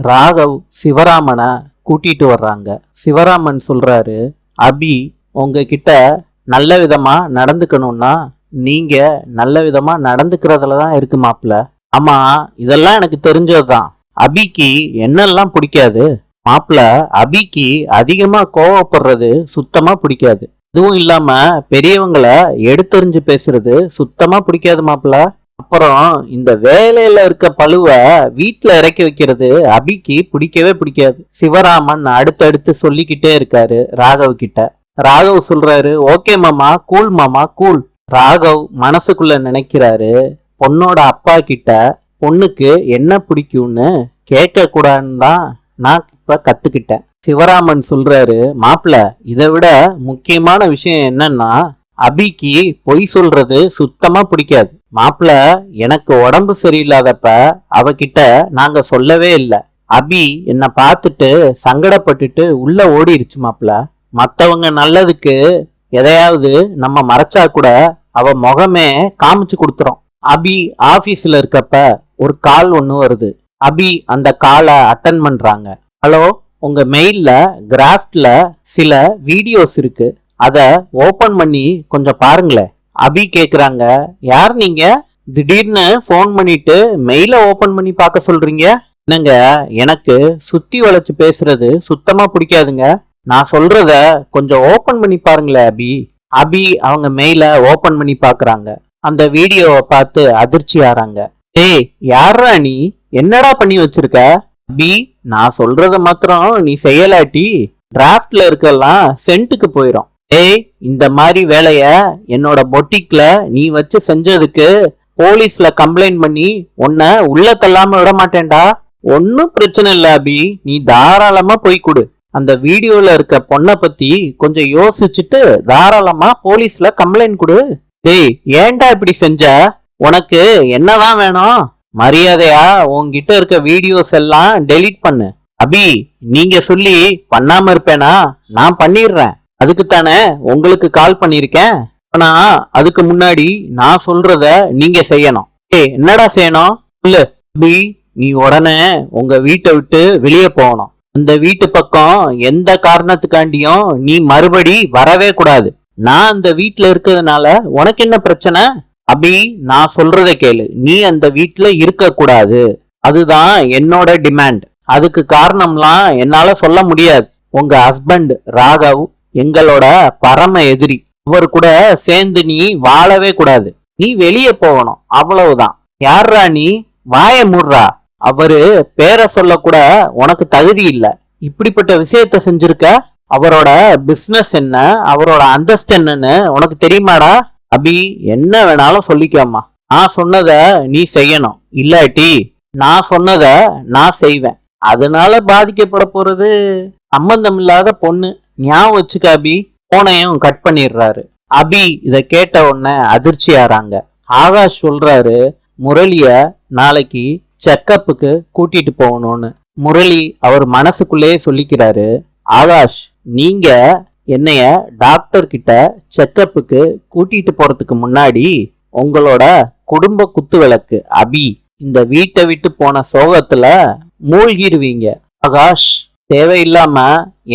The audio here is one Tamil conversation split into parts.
ராகவ் சிவராமனை கூட்டிட்டு வர்றாங்க. சிவராமன் சொல்றாரு, அபி உங்ககிட்ட நல்ல விதமா நடந்துக்கணும்னா நீங்க நல்ல விதமா நடந்துக்கிறதுலதான் இருக்கு மாப்ள. ஆமா, இதெல்லாம் எனக்கு தெரிஞ்சதுதான். அபிக்கு என்னெல்லாம் பிடிக்காது மாப்ள. அபிக்கு அதிகமா கோவப்படுறது சுத்தமா பிடிக்காது. இதுவும் இல்லாம பெரியவங்களை எடுத்தெறிஞ்சு பேசுறது சுத்தமா பிடிக்காது மாப்ள. அப்புறம் இந்த வேலையில இருக்க பழுவ வீட்டுல இறக்கி வைக்கிறது அபிக்கு பிடிக்கவே பிடிக்காது. சிவராமன் அடுத்தடுத்து சொல்லிக்கிட்டே இருக்காரு ராகவ் கிட்ட. ராகவ் சொல்றாரு, ஓகே மாமா, கூல் மாமா, கூல். ராகவ் மனசுக்குள்ள நினைக்கிறாரு, பொண்ணோட அப்பா கிட்ட பொண்ணுக்கு என்ன பிடிக்கும்னு கேட்க கூடாதுன்னு தான் நான் இப்ப கத்துக்கிட்டேன். சிவராமன் சொல்றாரு, மாப்பிள இதை விட முக்கியமான விஷயம் என்னன்னா அபிக்கு பொய் சொல்றது சுத்தமா பிடிக்காது. மாப்பிள எனக்கு உடம்பு சரியில்லாதப்ப அவகிட்ட நாங்க சொல்லவே இல்லை. அபி என்ன பார்த்துட்டு சங்கடப்பட்டுட்டு உள்ள ஓடிருச்சு மாப்பிள. மத்தவங்க நல்லதுக்கு எதையாவது நம்ம மறைச்சா கூட அவ முகமே காமிச்சு கொடுத்துரும். அபி ஆபீஸ்ல இருக்கப்ப ஒரு கால் ஒண்ணு வருது. அபி அந்த காலை அட்டன் பண்றாங்க. ஹலோ, உங்க மெயில்ல கிராஃப்ட்ல சில வீடியோஸ் இருக்கு, அத ஓபன் பண்ணி கொஞ்சம் பாருங்களேன். அபி கேக்குறாங்க, யார் நீங்க? திடீர்னு போன் பண்ணிட்டு மெயில ஓபன் பண்ணி பார்க்க சொல்றீங்க? என்னங்க, எனக்கு சுத்தி வளைச்சு பேசுறது சுத்தமா பிடிக்காதுங்க. நான் சொல்றத கொஞ்சம் ஓபன் பண்ணி பாருங்களேன் அபி. அபி அவங்க மெயில ஓபன் பண்ணி பாக்குறாங்க. அந்த வீடியோவை பார்த்து அதிர்ச்சி ஆறாங்க. ஏய், யாரா நீ? என்னடா பண்ணி வச்சிருக்க? அபி, நான் சொல்றத மாத்திரம் நீ செய்யலாட்டி டிராப்ட்ல இருக்கலாம் சென்ட்டுக்கு போயிரும். ஏய், இந்த மாதிரி வேலைய என்னோட பொட்டிக்ல நீ வச்சு செஞ்சதுக்கு போலீஸ்ல கம்ப்ளைண்ட் பண்ணி உன்னை உள்ள தள்ளாம விட மாட்டேன்டா. ஒன்னும் பிரச்சனை இல்ல அபி, நீ தாராளமா போய் கொடு. அந்த வீடியோல இருக்க பொண்ணை பத்தி கொஞ்சம் யோசிச்சுட்டு தாராளமா போலீஸ்ல கம்ப்ளைண்ட் கொடு. டேய், ஏன்டா இப்படி செஞ்ச? உனக்கு என்னதான் வேணும்? மரியாதையா உன்கிட்ட இருக்க வீடியோஸ் எல்லாம் டெலீட் பண்ணு. அபி, நீங்க சொல்லி பண்ணாம இருப்பேனா? நான் பண்ணிடுறேன். அதுக்குத்தானே உங்களுக்கு கால் பண்ணிருக்கேன். ஆனா அதுக்கு முன்னாடி நான் சொல்றத நீங்க செய்யணும். ஏய், என்னடா செய்யணும் சொல்லு. அபி, நீ உடனே உங்க வீட்டை விட்டு வெளியே போகணும். அந்த வீட்டு பக்கம் எந்த காரணத்துக்காண்டியும் நீ மறுபடி வரவே கூடாது. நான் அந்த வீட்டுல இருக்கிறதுனால உனக்கு என்ன பிரச்சனை? அபி, நான் சொல்றத கேளு. நீ அந்த வீட்டுல இருக்க கூடாது. அதுதான் என்னோட டிமாண்ட். அதுக்கு காரணம்லாம் என்னால சொல்ல முடியாது. உங்க ஹஸ்பண்ட் ராகவ் எங்களோட பரம எதிரி. அவர் கூட சேர்ந்து நீ வாழவே கூடாது. நீ வெளியே போகணும், அவ்வளவுதான். யார்ரா நீ? வாய மூடுறா. அவரு பேரை சொல்ல கூட உனக்கு தகுதி இல்ல. இப்படிப்பட்ட விஷயத்த செஞ்சிருக்க. அவரோட பிசினஸ் என்ன, அவரோட அந்தஸ்து என்னன்னு உனக்கு தெரியுமாடா? அபி, என்ன வேணாலும் சொல்லிக்கோமா. நான் சொன்னத நீ செய்யணும், இல்லாட்டி நான் சொன்னத நான் செய்வேன். அதனால பாதிக்கப்பட போறது சம்பந்தம் இல்லாத பொண்ணு. ஞாபகம் வச்சுக்க அபி. போனையும் கட் பண்ணிடுறாரு. அபி இத கேட்ட உடனே அதிர்ச்சி ஆறாங்க. ஆகாஷ் சொல்றாரு, முரளிய நாளைக்கு செக்கப்புக்கு கூட்டிட்டு போகணும்னு. முரளி அவர் மனசுக்குள்ளேயே சொல்லிக்கிறாரு, ஆகாஷ், நீங்க என்னைய டாக்டர் கிட்ட செக்கப்புக்கு கூட்டிட்டு போறதுக்கு முன்னாடி உங்களோட குடும்ப குத்து விளக்கு அபி இந்த வீட்டை விட்டு போன சோகத்துல மூழ்கிடுவீங்க. ஆகாஷ், தேவையில்லாம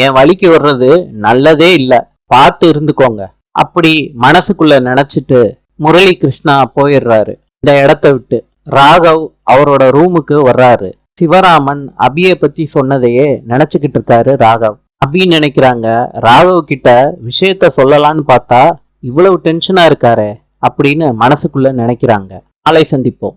என் வழிக்கு வர்றது நல்லதே இல்ல, பார்த்து இருந்துக்கோங்க. அப்படி மனசுக்குள்ள நினைச்சிட்டு முரளி கிருஷ்ணா போயிடுறாரு இந்த இடத்த விட்டு. ராகவ் அவரோட ரூமுக்கு வர்றாரு. சிவராமன் அபிய பத்தி சொன்னதையே நினைச்சுக்கிட்டு இருக்காரு ராகவ். அபி நினைக்கிறாங்க, ராகவ் கிட்ட விஷயத்த சொல்லலான்னு பார்த்தா இவ்வளவு டென்ஷனா இருக்காரே அப்படின்னு மனசுக்குள்ள நினைக்கிறாங்க. நாளை சந்திப்போம்.